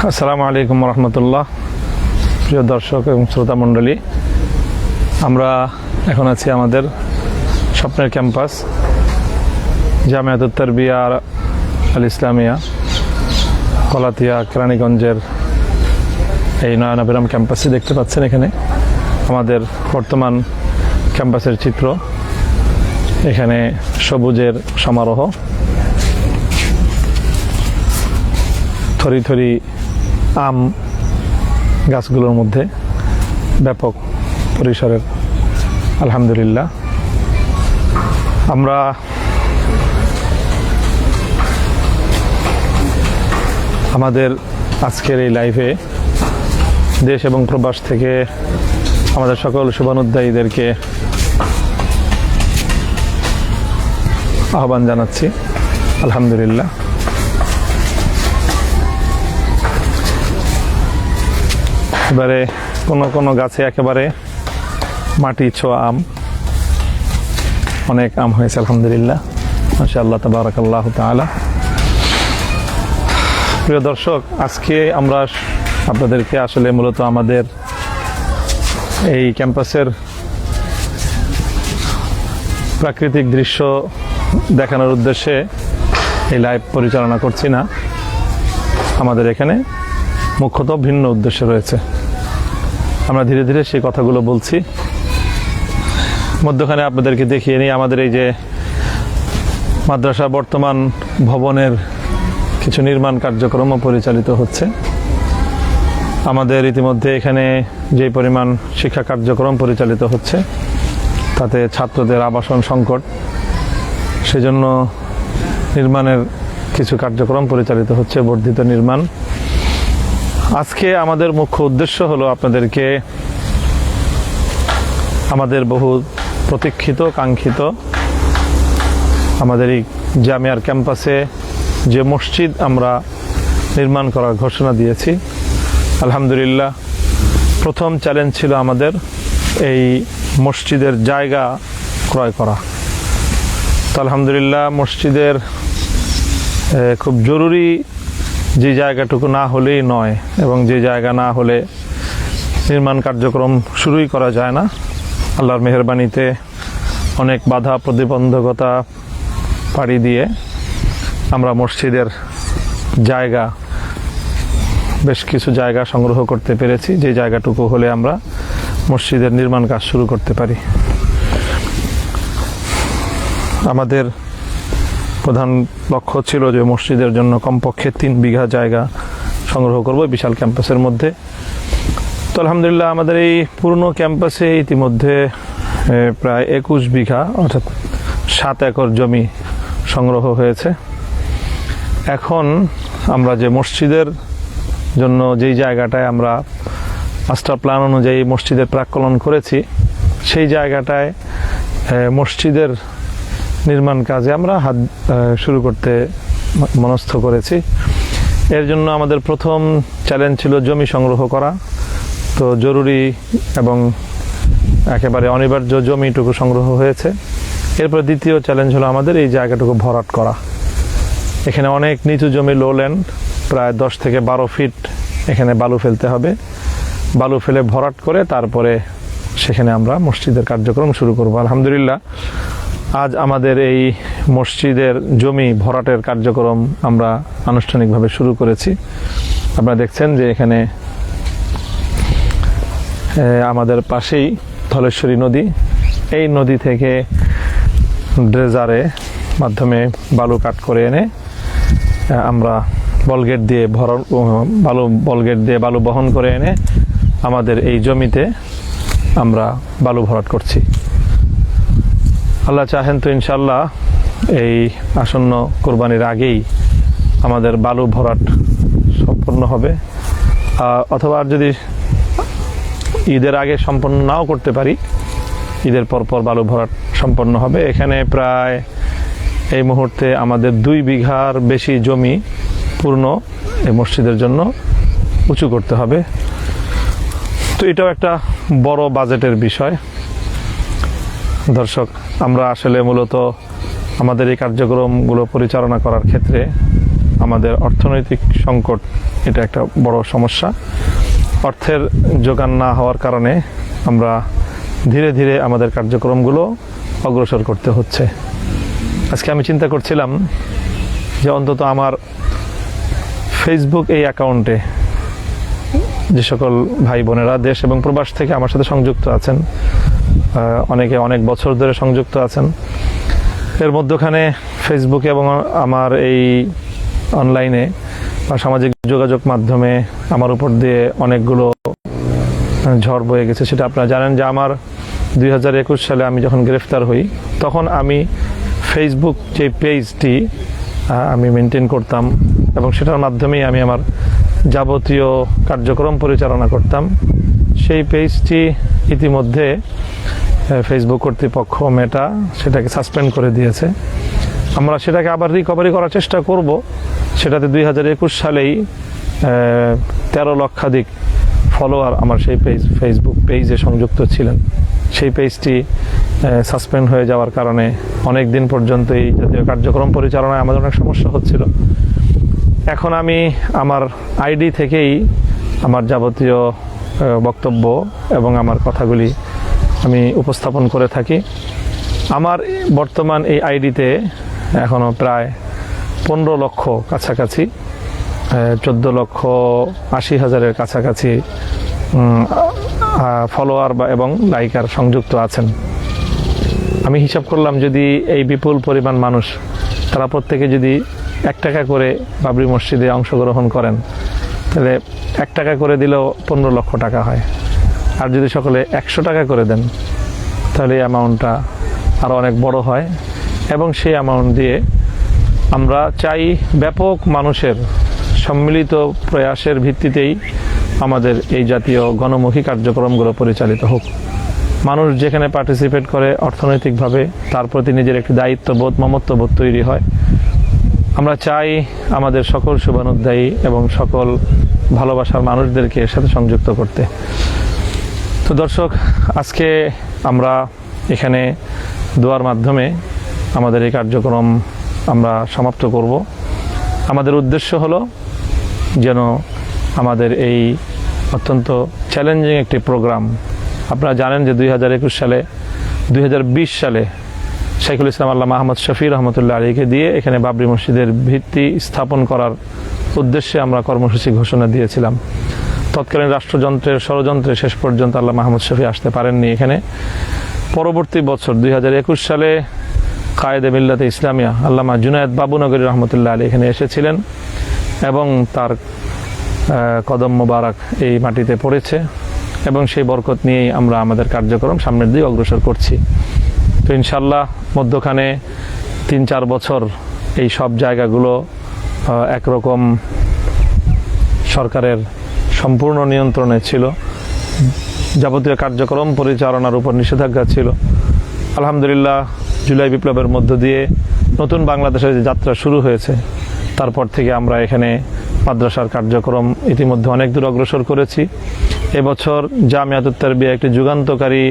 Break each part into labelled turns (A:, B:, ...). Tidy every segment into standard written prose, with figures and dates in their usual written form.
A: আসসালামু আলাইকুম রহমতুল্লাহ। প্রিয় দর্শক এবং শ্রোতা মণ্ডলী, আমরা এখন আছি আমাদের স্বপ্নের ক্যাম্পাস জামিয়াতুত তারবিয়া আল ইসলামিয়া কলাতিয়া কেরানীগঞ্জের এই নয়নাভিরাম ক্যাম্পাসে দেখতে পাচ্ছেন। এখানে আমাদের বর্তমান ক্যাম্পাসের চিত্র। এখানে সবুজের সমারোহ, থরি থরি আম গাছগুলোর মধ্যে ব্যাপক পরিসরের আলহামদুলিল্লাহ। আমরা আমাদের আজকের এই লাইভে দেশ এবং প্রবাস থেকে আমাদের সকল শুভানুধ্যায়ীদেরকে আহ্বান জানাচ্ছি। আলহামদুলিল্লাহ। এবারে কোনো গাছে একেবারে মাটি ছোঁয়া আম, অনেক আম হয়েছে আলহামদুলিল্লাহ, মাশাআল্লাহ তাবারাকাল্লাহু তাআলা। প্রিয় দর্শক, আজকে আমরা আপনাদেরকে আসলে মূলত আমাদের এই ক্যাম্পাসের প্রাকৃতিক দৃশ্য দেখানোর উদ্দেশ্যে এই লাইভ পরিচালনা করছি না। আমাদের এখানে মুখ্যত ভিন্ন উদ্দেশ্য রয়েছে। আমরা ধীরে ধীরে সেই কথাগুলো বলছি। মধ্যখানে আপনাদেরকে দেখিয়ে নিই আমাদের এই যে মাদ্রাসা বর্তমান ভবনের কিছু নির্মাণ কার্যক্রমও পরিচালিত হচ্ছে। আমাদের ইতিমধ্যে এখানে যে পরিমাণ শিক্ষা কার্যক্রম পরিচালিত হচ্ছে তাতে ছাত্রদের আবাসন সংকট, সেজন্য নির্মাণের কিছু কার্যক্রম পরিচালিত হচ্ছে, বর্ধিত নির্মাণ। আজকে আমাদের মুখ্য উদ্দেশ্য হলো আপনাদেরকে আমাদের বহু প্রতীক্ষিত কাঙ্ক্ষিত আমাদের এই জামিয়ার ক্যাম্পাসে যে মসজিদ আমরা নির্মাণ করার ঘোষণা দিয়েছি, আলহামদুলিল্লাহ প্রথম চ্যালেঞ্জ ছিল আমাদের এই মসজিদের জায়গা ক্রয় করা। তো আলহামদুলিল্লাহ মসজিদের খুব জরুরি যে জায়গাটুকু না হলেই নয়, এবং যে জায়গা না হলে নির্মাণ কার্যক্রম শুরুই করা যায় না। আল্লাহর মেহেরবানিতে অনেক বাধা প্রতিবন্ধকতা পাড়ি দিয়ে আমরা মসজিদের জায়গা, বেশ কিছু জায়গা সংগ্রহ করতে পেরেছি, যে জায়গাটুকু হলে আমরা মসজিদের নির্মাণ কাজ শুরু করতে পারি। আমাদের প্রধান লক্ষ্য ছিল যে মসজিদের জন্য কমপক্ষে 3 বিঘা জায়গা সংগ্রহ করব বিশাল ক্যাম্পাসের মধ্যে। তো আলহামদুলিল্লাহ আমাদের এই পুরনো ক্যাম্পাসে ইতিমধ্যে প্রায় 21 বিঘা অর্থাৎ 7 একর জমি সংগ্রহ হয়েছে। এখন আমরা যে মসজিদের জন্য যেই জায়গাটায় আমরা মাস্টার প্ল্যান অনুযায়ী মসজিদের প্রাক্কলন করেছি, সেই জায়গাটায় মসজিদের নির্মাণ কাজে আমরা হাত শুরু করতে মনস্থ করেছি। এর জন্য আমাদের প্রথম চ্যালেঞ্জ ছিল জমি সংগ্রহ করা। তো জরুরি এবং একেবারে অনিবার্য জমিটুকু সংগ্রহ হয়েছে। এরপর দ্বিতীয় চ্যালেঞ্জ হলো আমাদের এই জায়গাটুকু ভরাট করা। এখানে অনেক নিচু জমি, লো ল্যান্ড, প্রায় 10 থেকে 12 ফিট এখানে বালু ফেলতে হবে। বালু ফেলে ভরাট করে তারপরে সেখানে আমরা মসজিদের কার্যক্রম শুরু করব। আলহামদুলিল্লাহ আজ আমাদের এই মসজিদের জমি ভরাটের কার্যক্রম আমরা আনুষ্ঠানিকভাবে শুরু করেছি। আপনারা দেখছেন যে এখানে আমাদের পাশেই ধলেশ্বরী নদী, এই নদী থেকে ড্রেজারে মাধ্যমে বালু কাট করে এনে আমরা বলগেট দিয়ে বালু বহন করে এনে আমাদের এই জমিতে আমরা বালু ভরাট করছি। আল্লাহ চাহেন তো ইনশাল্লাহ এই আসন্ন কোরবানির আগেই আমাদের বালু ভরাট সম্পন্ন হবে, অথবা আর যদি ঈদের আগে সম্পন্ন নাও করতে পারি, ঈদের পরপর বালু ভরাট সম্পন্ন হবে। এখানে প্রায় এই মুহূর্তে আমাদের 2 বিঘার বেশি জমি পূর্ণ এই মসজিদের জন্য উঁচু করতে হবে। তো এটাও একটা বড় বাজেটের বিষয়। দর্শক, আমরা আসলে মূলত আমাদের এই কার্যক্রমগুলো পরিচালনা করার ক্ষেত্রে আমাদের অর্থনৈতিক সংকট, এটা একটা বড় সমস্যা। অর্থের যোগান না হওয়ার কারণে আমরা ধীরে ধীরে আমাদের কার্যক্রমগুলো অগ্রসর করতে হচ্ছে। আজকে আমি চিন্তা করছিলাম যে অন্তত আমার ফেসবুক এই অ্যাকাউন্টে যে সকল ভাই বোনেরা দেশ এবং প্রবাস থেকে আমার সাথে সংযুক্ত আছেন, অনেকে অনেক বছর ধরে সংযুক্ত আছেন, এর মধ্যখানে ফেসবুকে এবং আমার এই অনলাইনে বা সামাজিক যোগাযোগ মাধ্যমে আমার উপর দিয়ে অনেকগুলো ঝড় বয়ে গেছে। সেটা আপনারা জানেন যে আমার 2021 সালে আমি যখন গ্রেফতার হই, তখন আমি ফেসবুক যে পেজটি আমি মেনটেন করতাম এবং সেটার মাধ্যমেই আমি আমার যাবতীয় কার্যক্রম পরিচালনা করতাম। সেই পেজটি ইতিমধ্যে ফেসবুক কর্তৃপক্ষ মেটা সেটাকে সাসপেন্ড করে দিয়েছে। আমরা সেটাকে আবার রিকভারি করার চেষ্টা করব। সেটাতে 2021 সালেই 13 লক্ষাধিক ফলোয়ার আমার সেই ফেসবুক পেজে সংযুক্ত ছিলেন। সেই পেজটি সাসপেন্ড হয়ে যাওয়ার কারণে অনেক দিন পর্যন্ত এই জাতীয় কার্যক্রম পরিচালনায় আমাদের অনেক সমস্যা হচ্ছিল। এখন আমি আমার আইডি থেকেই আমার যাবতীয় বক্তব্য এবং আমার কথাগুলি আমি উপস্থাপন করে থাকি। আমার বর্তমান এই আইডিতে এখনও প্রায় 15 লক্ষ কাছাকাছি, 14,80,000-এর কাছাকাছি ফলোয়ার এবং লাইকার সংযুক্ত আছেন। আমি হিসাব করলাম, যদি এই বিপুল পরিমাণ মানুষ তারা প্রত্যেকে যদি 1 টাকা করে বাবরি মসজিদে অংশগ্রহণ করেন, তাহলে 1 টাকা করে দিলেও 15 লক্ষ টাকা হয়। আর যদি সকলে 100 টাকা করে দেন, তাহলে এই অ্যামাউন্টটা আরও অনেক বড় হয়। এবং সেই অ্যামাউন্ট দিয়ে আমরা চাই ব্যাপক মানুষের সম্মিলিত প্রয়াসের ভিত্তিতেই আমাদের এই জাতীয় গণমুখী কার্যক্রমগুলো পরিচালিত হোক। মানুষ যেখানে পার্টিসিপেট করে অর্থনৈতিকভাবে, তার প্রতি নিজের একটি দায়িত্ববোধ, মমত্ববোধ তৈরি হয়। আমরা চাই আমাদের সকল শুভানুধ্যায়ী এবং সকল ভালোবাসার মানুষদেরকে এর সাথে সংযুক্ত করতে। তো দর্শক, আজকে আমরা এখানে দোয়ার মাধ্যমে আমাদের এই কার্যক্রম আমরা সমাপ্ত করব। আমাদের উদ্দেশ্য হলো যেন আমাদের এই অত্যন্ত চ্যালেঞ্জিং একটি প্রোগ্রাম, আপনারা জানেন যে 2020 সালে শাইখুল ইসলাম আল্লামা আহমদ শফি রহমতুল্লাহ আলীকে দিয়ে এখানে বাবরি মসজিদের ভিত্তি স্থাপন করার উদ্দেশ্যে আমরা কর্মসূচি ঘোষণা দিয়েছিলাম। তৎকালীন রাষ্ট্রযন্ত্রের ষড়যন্ত্রে শেষ পর্যন্ত আল্লামা আহমদ শফি আসতে পারেননি এখানে। পরবর্তী বছর 2021 সালে কায়েদে মিল্লাতে ইসলামিয়া আল্লামা জুনায়েদ বাবুনগরী রহমতুল্লাহ আলী এখানে এসেছিলেন এবং তার কদম মোবারক এই মাটিতে পড়েছে এবং সেই বরকত নিয়েই আমরা আমাদের কার্যক্রম সামনের দিকে অগ্রসর করছি। তো ইনশাল্লাহ মধ্যখানে 3-4 বছর এই সব জায়গাগুলো একরকম সরকারের সম্পূর্ণ নিয়ন্ত্রণে ছিল, যাবতীয় কার্যক্রম পরিচালনার উপর নিষেধাজ্ঞা ছিল। আলহামদুলিল্লাহ, জুলাই বিপ্লবের মধ্য দিয়ে নতুন বাংলাদেশের যে যাত্রা শুরু হয়েছে, তারপর থেকে আমরা এখানে মাদ্রাসার কার্যক্রম ইতিমধ্যে অনেক দূর অগ্রসর করেছি। এবছর জামিয়াতুত তারবিয়া একটি যুগান্তকারী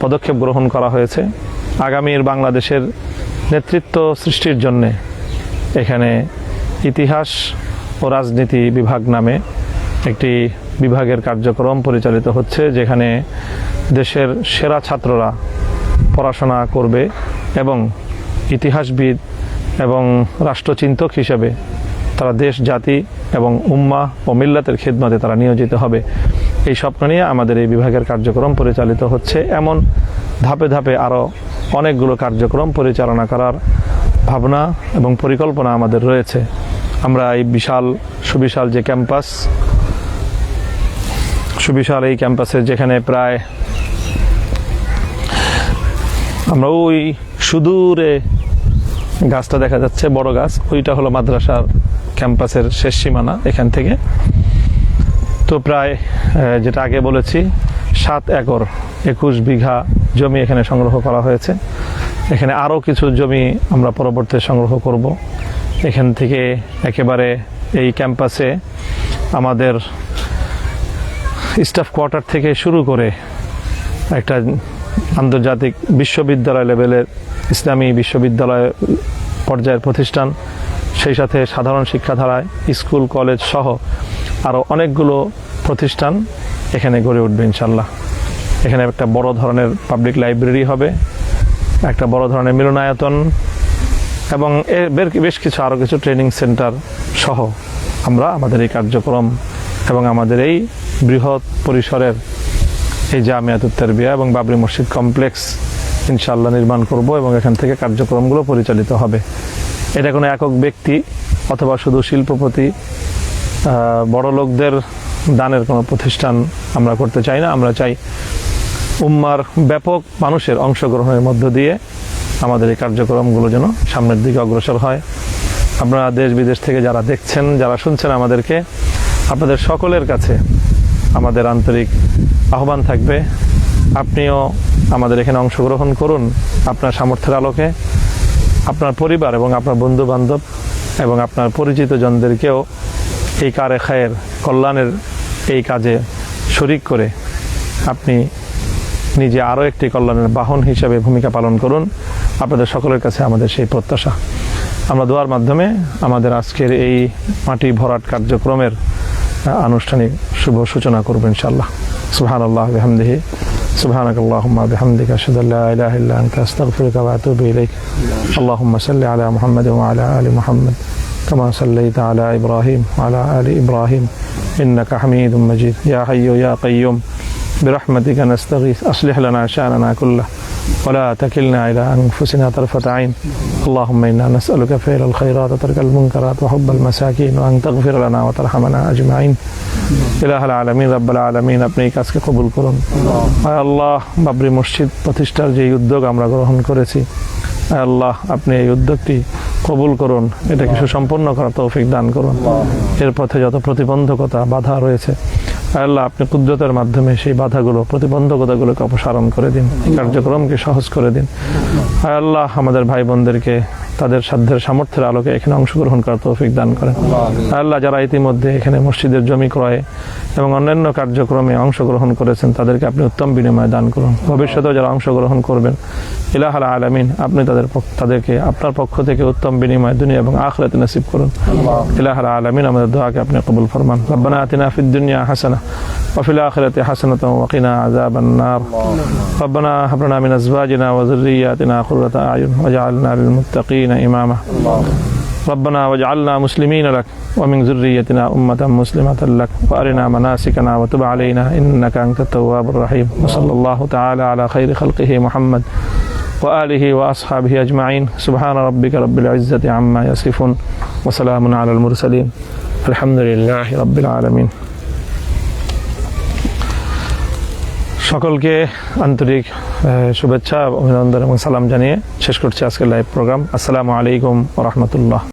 A: পদক্ষেপ গ্রহণ করা হয়েছে। আগামীর বাংলাদেশের নেতৃত্ব সৃষ্টির জন্যে এখানে ইতিহাস ও রাজনীতি বিভাগ নামে একটি বিভাগের কার্যক্রম পরিচালিত হচ্ছে, যেখানে দেশের সেরা ছাত্ররা পড়াশোনা করবে এবং ইতিহাসবিদ এবং রাষ্ট্রচিন্তক হিসেবে তারা দেশ, জাতি এবং উম্মাহ ও মিল্লাতের খিদমতে তারা নিয়োজিত হবে। এই স্বপ্ন নিয়ে আমাদের এই বিভাগের কার্যক্রম পরিচালিত হচ্ছে। এমন ধাপে ধাপে আরও অনেকগুলো কার্যক্রম পরিচালনা করার ভাবনা এবং পরিকল্পনা আমাদের রয়েছে। আমরা এই সুবিশাল যে ক্যাম্পাস, সুবিশাল এই ক্যাম্পাসের যেখানে প্রায় আমরা ওই সুদূরে গাছটা দেখা যাচ্ছে, বড় গাছ, ওইটা হলো মাদ্রাসার ক্যাম্পাসের শেষ সীমানা এখান থেকে। তো প্রায় যেটা আগে বলেছি 7 একর 21 বিঘা জমি এখানে সংগ্রহ করা হয়েছে। এখানে আরও কিছু জমি আমরা পরবর্তীতে সংগ্রহ করব। এখান থেকে একেবারে এই ক্যাম্পাসে আমাদের স্টাফ কোয়ার্টার থেকে শুরু করে একটা আন্তর্জাতিক বিশ্ববিদ্যালয় লেভেলের ইসলামী বিশ্ববিদ্যালয় পর্যায়ের প্রতিষ্ঠান, সেই সাথে সাধারণ শিক্ষাধারায় স্কুল কলেজ সহ আরও অনেকগুলো প্রতিষ্ঠান এখানে গড়ে উঠবে ইনশাল্লাহ। এখানে একটা বড় ধরনের পাবলিক লাইব্রেরি হবে, একটা বড় ধরনের মিলনায়তন এবং বেশ কিছু আরও কিছু ট্রেনিং সেন্টার সহ আমরা আমাদের এই কার্যক্রম এবং আমাদের এই বৃহৎ পরিসরের এই জামিয়াতুত তারবিয়া এবং বাবরি মসজিদ কমপ্লেক্স ইনশাআল্লাহ নির্মাণ করব এবং এখান থেকে কার্যক্রমগুলো পরিচালিত হবে। এটা কোনো একক ব্যক্তি অথবা শুধু শিল্পপতি বড় লোকদের দানের কোনো প্রতিষ্ঠান আমরা করতে চাই না। আমরা চাই উম্মার ব্যাপক মানুষের অংশগ্রহণের মধ্য দিয়ে আমাদের এই কার্যক্রমগুলো যেন সামনের দিকে অগ্রসর হয়। আপনারা দেশ বিদেশ থেকে যারা দেখছেন, যারা শুনছেন আমাদেরকে, আপনাদের সকলের কাছে আমাদের আন্তরিক আহ্বান থাকবে, আপনিও আমাদের এখানে অংশগ্রহণ করুন। আপনার সামর্থ্যের আলোকে আপনার পরিবার এবং আপনার বন্ধু বান্ধব এবং আপনার পরিচিত জনদেরকেও এই কারে খায়ের কল্যাণের এই কাজে শরিক করে আপনি নিজে আরও একটি কল্যাণের বাহন হিসাবে ভূমিকা পালন করুন। আপনাদের সকলের কাছে আমাদের সেই প্রত্যাশা। আমরা দোয়ার মাধ্যমে আমাদের আজকের এই মাটি ভরাট কার্যক্রমের আনুষ্ঠানিক শুভ সূচনা করব ইনশাআল্লাহ। সুবহানাল্লাহ বিহামদিহি, সুবহানাকাল্লাহুম্মা বিহামদিকা আশহাদু আল্লা ইলাহা ইল্লা আনতা আস্তাগফিরুকা ওয়া আতুবু ইলাইক। আল্লাহুম্মা সাল্লি আলা মুহাম্মাদ ওয়া আলা আলি মুহাম্মাদ কামা সাল্লাইতা আলা ইব্রাহিম ওয়া আলা আলি ইব্রাহিম ইন্নাকা হামিদুম মাজিদ। ইয়া হাইয়্যু ইয়া কাইয়্যুম برحمتك نستغيث أصلح لنا شأننا كله ولا تكلنا إلى أنفسنا طرفة عين. اللهم إنا نسألك فعل الخيرات وترك المنكرات وحب المساكين وأن تغفر لنا وترحمنا أجمعين. إله العالمين رب العالمين আপনি এই কাজকে কবুল করুন। আয় আল্লাহ, বাবরি মসজিদ প্রতিষ্ঠার যে উদ্যোগ আমরা গ্রহণ করেছি, আয় আল্লাহ আপনি এই উদ্যোগটি কবুল করুন, এটাকে সুসম্পন্ন করার তৌফিক দান করুন। এর পথে যত প্রতিবন্ধকতা বাধা রয়েছে, আল্লাহ আপনি কুদরতের মাধ্যমে সেই বাধাগুলো প্রতিবন্ধকতাগুলোকে অপসারণ করে দিন, কার্যক্রমকে সহজ করে দিন। আল্লাহ আমাদের ভাই বোনদেরকে তাদের সাধ্যের সামর্থ্যের আলোকে এখানে অংশগ্রহণ করার তৌফিক দান করেন। আল্লাহ যারা ইতিমধ্যে এখানে মসজিদের জমি ক্রয়ে এবং অন্যান্য কার্যক্রমে অংশগ্রহণ করেছেন তাদেরকে আপনি উত্তম বিনিময় দান করুন। ভবিষ্যতেও যারা অংশগ্রহণ করবেন, ইলাহুল আলামিন আপনি তাদেরকে আপনার পক্ষ থেকে উত্তম বিনিময় দুনিয়া এবং আখিরাতে নসিব করুন। ইলাহুল আলামিন আমাদের দোয়াকে আপনি কবুল ফরমান। রব্বানা আতিনা ফিদ দুনিয়া হাসানাহ ওয়া ফিল আখিরাতি হাসানাতাও ওয়া কিনা আযাবান নার। রব্বানা হাব লানা মিন আজওয়াজিনা ওয়া যুররিয়্যাতিনা কুররাতা আয়ুন ওয়াজআলনা লিল মুত্তাকিনা ইমামা। ربنا واجعلنا مسلمين لك ومن ذريتنا أمة مسلمة لك وأرنا مناسكنا وتب علينا إنك أنت التواب الرحيم. وصلى الله تعالى على خير خلقه محمد وآله وأصحابه أجمعين. سبحان ربك رب العزة عما يصفون وسلام على المرسلين الحمد لله رب العالمين. সকলকে আন্তরিক শুভেচ্ছা, অভিনন্দন এবং সালাম জানিয়ে শেষ করছি আজকের লাইভ প্রোগ্রাম। আসসালামু আলাইকুম ওয়া রাহমাতুল্লাহ।